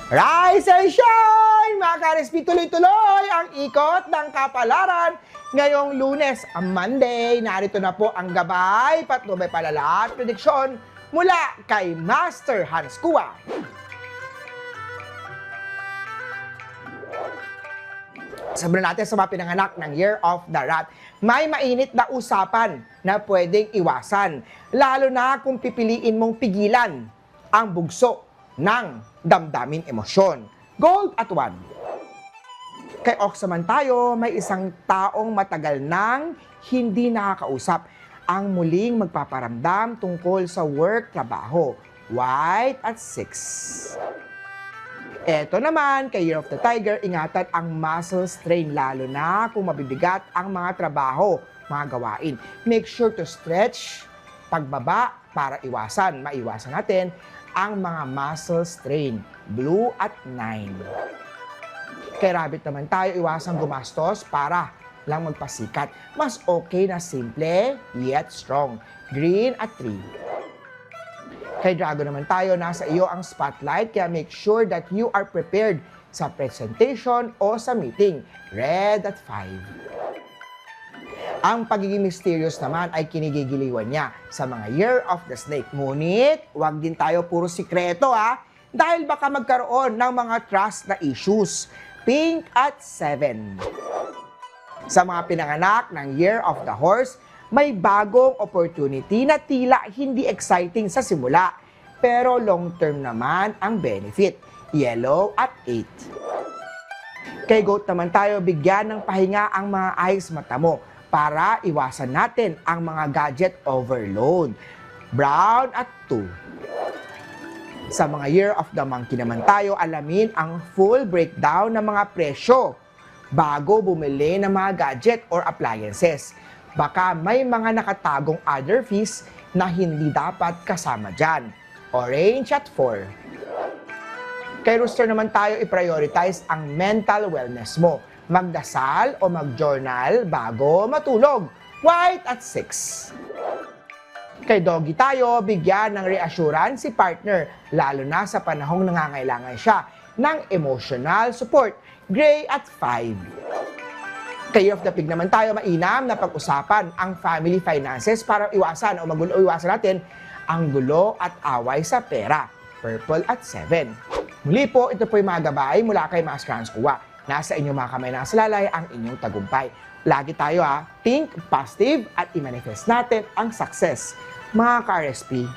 Rise and shine! Mga ka-RSP, tuloy-tuloy ang ikot ng kapalaran. Ngayong Lunes, ang Monday, narito na po ang gabay, patnubay palala at prediksyon mula kay Master Hans Kua. Sabihin natin sa mga pinanganak ng Year of the Rat, may mainit na usapan na pwedeng iwasan, lalo na kung pipiliin mong pigilan ang bugso ng damdamin emosyon. Gold at 1. Kay Ox naman tayo, may isang taong matagal nang hindi nakakausap ang muling magpaparamdam tungkol sa work, trabaho. White at 6. Eto naman, kay Year of the Tiger, ingatan ang muscle strain, lalo na kung mabibigat ang mga trabaho, mga gawain. Make sure to stretch pagbaba para maiwasan natin ang mga muscle strain. Blue at 9. Kay Rabbit naman tayo, iwasang gumastos para lang magpasikat. Mas okay na simple yet strong. Green at 3. Kay Dragon naman tayo, nasa iyo ang spotlight, kaya make sure that you are prepared sa presentation o sa meeting. Red at 5. Ang pagiging mysterious naman ay kinigigiliwan niya sa mga Year of the Snake. Ngunit, huwag din tayo puro sikreto dahil baka magkaroon ng mga trust na issues. Pink at 7. Sa mga pinanganak ng Year of the Horse, may bagong opportunity na tila hindi exciting sa simula, pero long-term naman ang benefit. Yellow at 8. Kay Goat naman tayo, bigyan ng pahinga ang mga eyes mata mo para iwasan natin ang mga gadget overload. Brown at 2. Sa mga Year of the Monkey naman tayo, alamin ang full breakdown ng mga presyo bago bumili ng mga gadget or appliances. Baka may mga nakatagong other fees na hindi dapat kasama dyan. Orange at 4. Kay Rooster naman tayo, i-prioritize ang mental wellness mo. Magdasal o mag-journal bago matulog. White at 6. Kay Doggy tayo, bigyan ng reassurance si partner, lalo na sa panahong nangangailangan siya ng emotional support. Gray at 5. Kay Year of the Pig naman tayo, mainam na pag-usapan ang family finances para iwasan natin ang gulo at away sa pera. Purple at 7. Muli po, ito po yung mga gabay mula kay Master Hans Kua. Nasa inyong mga kamay nakasalalay ang inyong tagumpay. Lagi tayo think positive at i-manifest natin ang success. Mga ka-RSP,